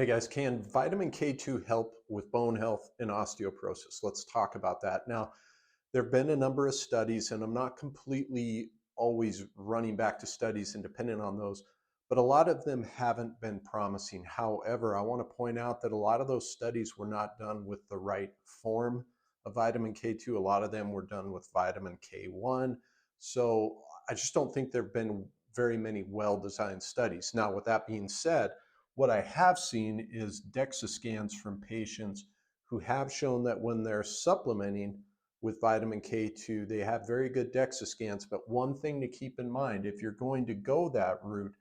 Hey guys, can vitamin K2 help with bone health and osteoporosis? Let's talk about that. Now, there have been a number of studies, and I'm not completely always running back to studies and dependent on those, but a lot of them haven't been promising. However, I want to point out that a lot of those studies were not done with the right form of vitamin K2. A lot of them were done with vitamin K1. So I just don't think there have been very many well-designed studies. Now, with that being said, what I have seen is DEXA scans from patients who have shown that when they're supplementing with vitamin K2, they have very good DEXA scans. But one thing to keep in mind, if you're going to go that route,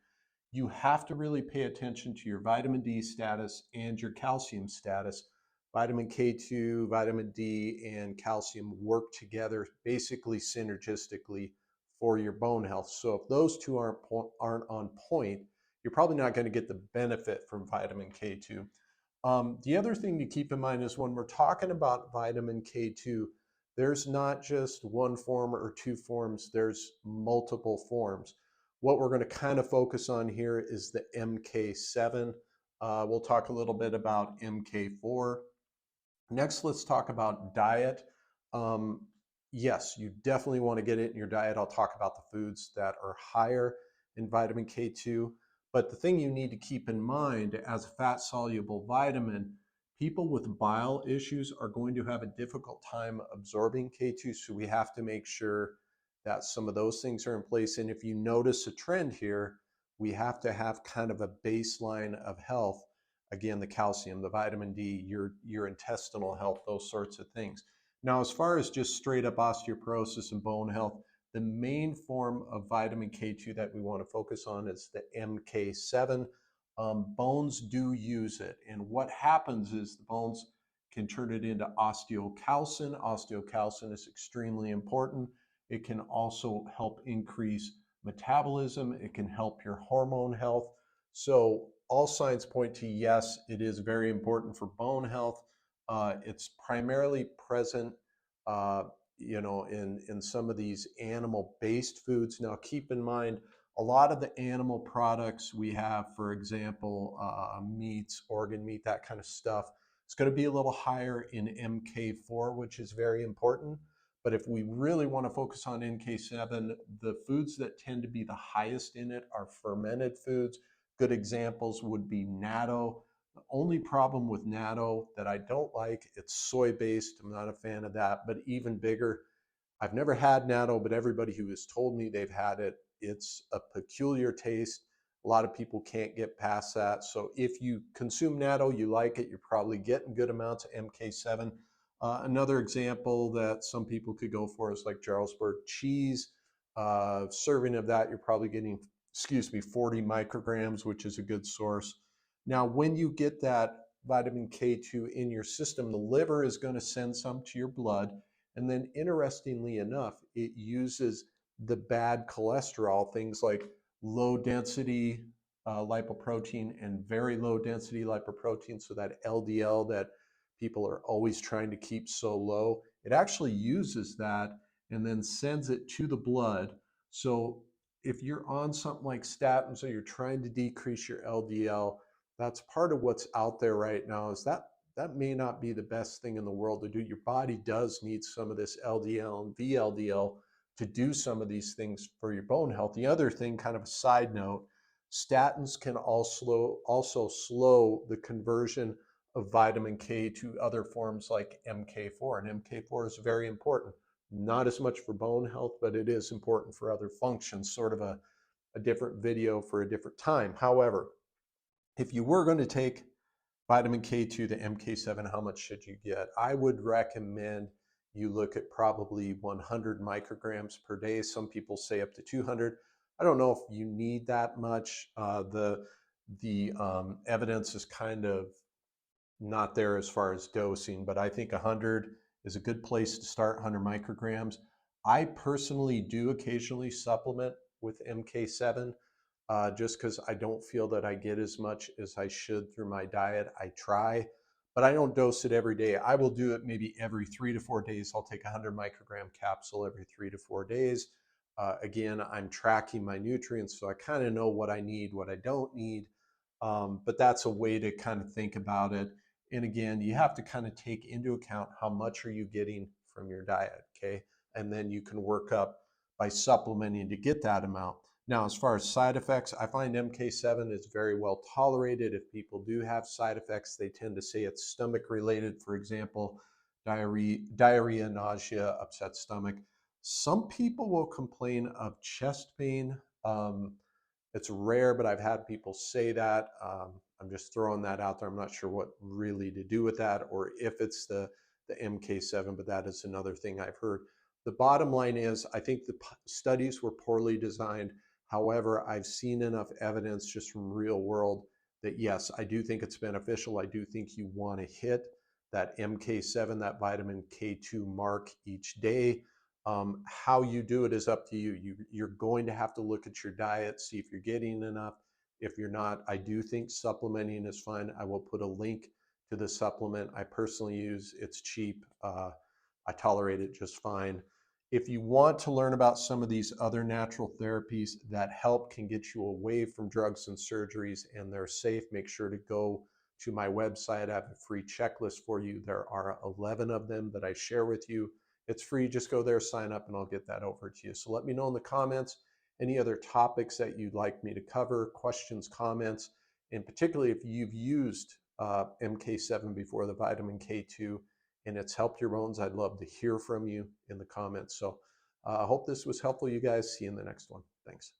you have to really pay attention to your vitamin D status and your calcium status. Vitamin K2, vitamin D, and calcium work together basically synergistically for your bone health. So if those two aren't on point, you're probably not going to get the benefit from vitamin K2. The other thing to keep in mind is when we're talking about vitamin K2, there's not just one form or two forms, there's multiple forms. What we're going to kind of focus on here is the MK7. We'll talk a little bit about MK4. Next, let's talk about diet. Um, yes, you definitely want to get it in your diet. I'll talk about the foods that are higher in vitamin K2. But the thing you need to keep in mind as a fat soluble vitamin, people with bile issues are going to have a difficult time absorbing K2. So we have to make sure that some of those things are in place. And if you notice a trend here, we have to have kind of a baseline of health. Again, the calcium, the vitamin D, your intestinal health, those sorts of things. Now, as far as just straight up osteoporosis and bone health, the main form of vitamin K2 that we want to focus on is the MK7. Bones do use it. And what happens is the bones can turn it into osteocalcin. Osteocalcin is extremely important. It can also help increase metabolism. It can help your hormone health. So all signs point to yes, it is very important for bone health. It's primarily present, uh, in some of these animal-based foods. Now, keep in mind, a lot of the animal products we have, for example, meats, organ meat, that kind of stuff, it's going to be a little higher in MK4, which is very important. But if we really want to focus on MK7, the foods that tend to be the highest in it are fermented foods. Good examples would be natto. The only problem with natto that I don't like, it's soy-based. I'm not a fan of that. But even bigger, I've never had natto, but everybody who has told me they've had it, it's a peculiar taste. A lot of people can't get past that. So if you consume natto, you like it, you're probably getting good amounts of MK7. Another example that some people could go for is like Jarlsberg cheese. Serving of that, you're probably getting, 40 micrograms, which is a good source. Now, when you get that vitamin K2 in your system, the liver is going to send some to your blood. And then, interestingly enough, it uses the bad cholesterol, things like low density lipoprotein and very low density lipoprotein. So, that LDL that people are always trying to keep so low, it actually uses that and then sends it to the blood. So, if you're on something like statins or you're trying to decrease your LDL, that's part of what's out there right now. Is that may not be the best thing in the world to do. Your body does need some of this LDL and VLDL to do some of these things for your bone health. The other thing, kind of a side note, statins can also slow the conversion of vitamin K to other forms like MK4. And MK4 is very important. Not as much for bone health, but it is important for other functions, sort of a different video for a different time. However, if you were going to take vitamin K2 to MK7, how much should you get? I would recommend you look at probably 100 micrograms per day. Some people say up to 200. I don't know if you need that much. The evidence is kind of not there as far as dosing, but I think 100 is a good place to start, 100 micrograms. I personally do occasionally supplement with MK7 just because I don't feel that I get as much as I should through my diet. I try, but I don't dose it every day. I will do it maybe every 3 to 4 days. I'll take a 100 microgram capsule every 3 to 4 days. Again, I'm tracking my nutrients, so I kind of know what I need, what I don't need. But that's a way to kind of think about it. And again, you have to kind of take into account how much are you getting from your diet, okay? And then you can work up by supplementing to get that amount. Now, as far as side effects, I find MK7 is very well tolerated. If people do have side effects, they tend to say it's stomach related, for example, diarrhea, nausea, upset stomach. Some people will complain of chest pain. It's rare, but I've had people say that. I'm just throwing that out there. I'm not sure what really to do with that or if it's the MK7, but that is another thing I've heard. The bottom line is, I think the studies were poorly designed. However, I've seen enough evidence just from real world that yes, I do think it's beneficial. I do think you want to hit that MK7, that vitamin K2 mark each day. How you do it is up to you. You're going to have to look at your diet, see if you're getting enough. If you're not, I do think supplementing is fine. I will put a link to the supplement I personally use. It's cheap. I tolerate it just fine. If you want to learn about some of these other natural therapies that help, can get you away from drugs and surgeries, and they're safe, make sure to go to my website. I have a free checklist for you. There are 11 of them that I share with you. It's free. Just go there, sign up, and I'll get that over to you. So let me know in the comments any other topics that you'd like me to cover, questions, comments, and particularly if you've used MK7 before, the vitamin K2, and it's helped your bones. I'd love to hear from you in the comments. So I hope this was helpful, you guys. See you in the next one. Thanks.